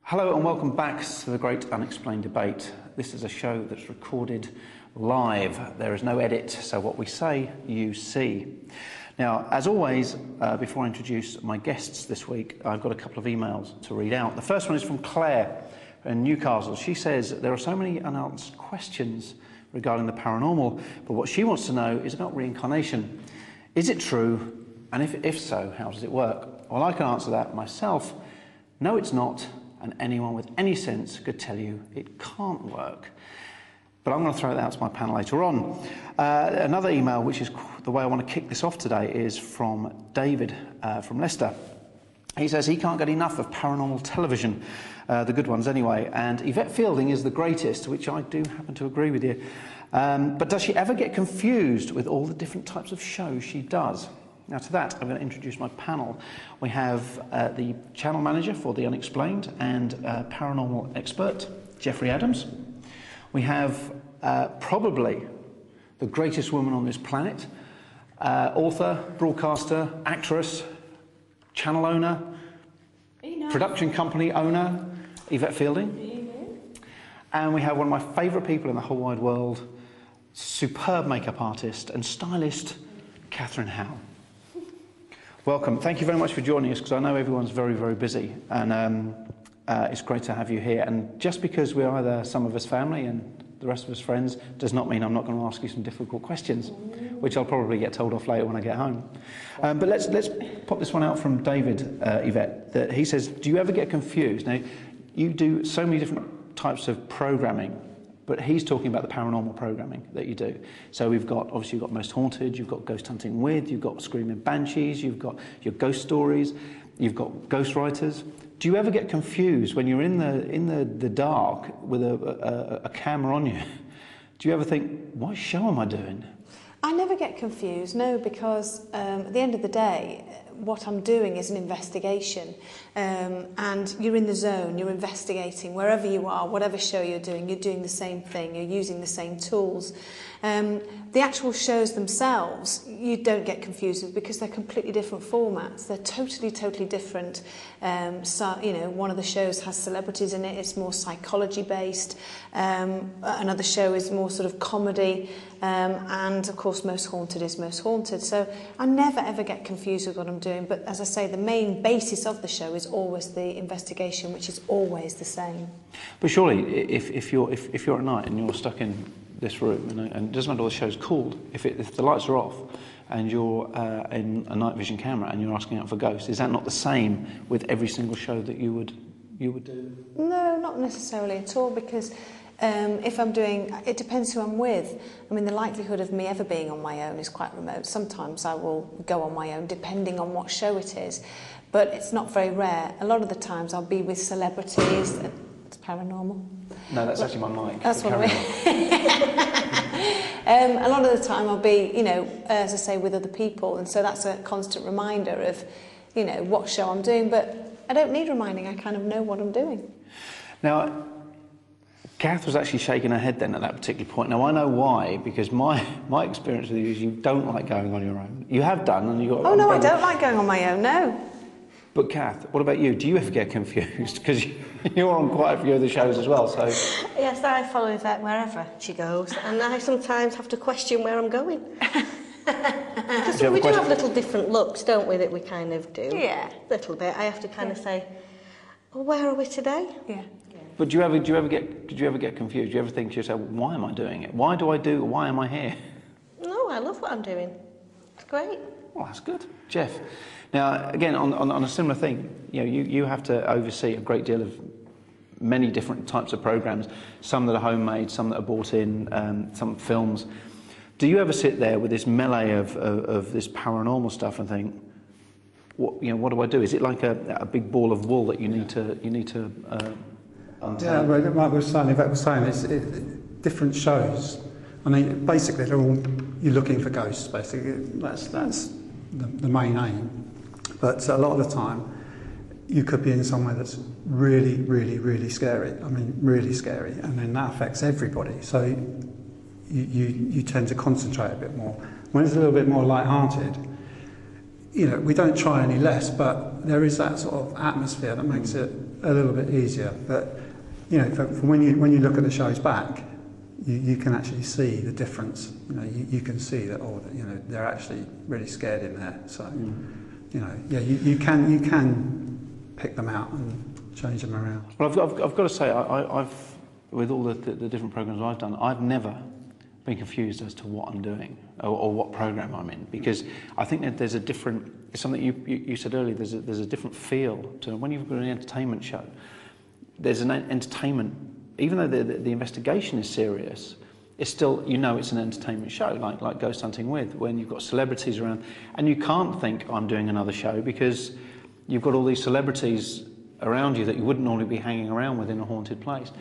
Hello and welcome back to the Great Unexplained Debate. This is a show that's recorded live. There is no edit, so what we say, you see. Now, as always, before I introduce my guests this week, I've got a couple of emails to read out. The first one is from Claire in Newcastle. She says, there are so many unanswered questions regarding the paranormal, but what she wants to know is about reincarnation. Is it true? And if so, how does it work? Well, I can answer that myself. No, it's not. And anyone with any sense could tell you it can't work. But I'm going to throw that out to my panel later on. Another email, which is the way I want to kick this off today, is from David from Leicester. He says he can't get enough of paranormal television, the good ones anyway, and Yvette Fielding is the greatest, which I do happen to agree with you. But does she ever get confused with all the different types of shows she does? Now, to that, I'm going to introduce my panel. We have the channel manager for the Unexplained and paranormal expert, Geoff Adams. We have probably the greatest woman on this planet, author, broadcaster, actress, channel owner, production company owner, Yvette Fielding. And we have one of my favourite people in the whole wide world, superb makeup artist and stylist, Cath Howe. Welcome. Thank you very much for joining us, because I know everyone's very, very busy, and it's great to have you here. And just because we're either some of us family and the rest of us friends does not mean I'm not going to ask you some difficult questions, which I'll probably get told off later when I get home. But let's pop this one out from David, Yvette. That he says, do you ever get confused? Now, you do so many different types of programming, but he's talking about the paranormal programming that you do. So obviously you've got Most Haunted, you've got Ghost Hunting With, you've got Screaming Banshees, you've got your ghost stories, you've got ghost writers. Do you ever get confused when you're in the dark with a camera on you? Do you ever think, what show am I doing? I never get confused, no, because at the end of the day, what I'm doing is an investigation, and you're in the zone, you're investigating wherever you are, whatever show you're doing the same thing, you're using the same tools. The actual shows themselves, you don't get confused with, because they're completely different formats. They're totally different. So, you know, one of the shows has celebrities in it, it's more psychology based. Another show is more sort of comedy. And of course, Most Haunted is Most Haunted. So I never ever get confused with what I'm doing. But as I say, the main basis of the show is always the investigation, which is always the same. But surely, if you're at night and you're stuck in this room, and it doesn't matter what the show's called, if the lights are off and you're in a night vision camera and you're asking out for ghosts, is that not the same with every single show that you would do? No, not necessarily at all, because if I'm doing, it depends who I'm with. I mean, the likelihood of me ever being on my own is quite remote. Sometimes I will go on my own, depending on what show it is, but it's not very rare. A lot of the times I'll be with celebrities. It's paranormal. No, that's actually my mic. That's what I mean. A lot of the time I'll be, you know, as I say, with other people, and so that's a constant reminder of, you know, what show I'm doing. But I don't need reminding. I kind of know what I'm doing. Now, Cath was actually shaking her head then at that particular point. Now, I know why, because my experience with you is you don't like going on your own. You have done, and you got... Oh, no, I don't like going on my own, no. But Cath, what about you? Do you ever get confused? Because you're on quite a few of the shows as well, so... Yes, I follow Yvette wherever she goes, and I sometimes have to question where I'm going. Because we do have little different looks, don't we, that we kind of do? Yeah. A little bit. I have to kind of say, well, where are we today? Yeah. But did you ever get confused? Do you ever think to yourself, why am I doing it? Why do I do it? Why am I here? No, I love what I'm doing. It's great. Well, that's good. Geoff, now, again, on a similar thing, you know, you have to oversee a great deal of many different types of programmes, some that are homemade, some that are bought in, some films. Do you ever sit there with this melee of this paranormal stuff and think, what do I do? Is it like a big ball of wool that you need to Yeah, like Yvette was saying, it's different shows. I mean, basically, you're looking for ghosts. Basically, that's the main aim. But a lot of the time, you could be in somewhere that's really, really, really scary. I mean, really scary, and then that affects everybody. So you tend to concentrate a bit more. When it's a little bit more light-hearted, you know, we don't try any less, but there is that sort of atmosphere that makes it a little bit easier. But you know, for when you look at the shows back, you can actually see the difference. You know, you can see that, oh, you know, they're actually really scared in there. So, you know, yeah, you can pick them out and change them around. Well, I've got to say, I've with all the different programs I've done, I've never been confused as to what I'm doing or what program I'm in, because I think that there's a different. It's something you said earlier. There's a different feel to when you've got an entertainment show. There's an entertainment, even though the investigation is serious, it's still, you know, it's an entertainment show, like Ghost Hunting With, when you've got celebrities around, and you can't think I'm doing another show because you've got all these celebrities around you that you wouldn't normally be hanging around with in a haunted place.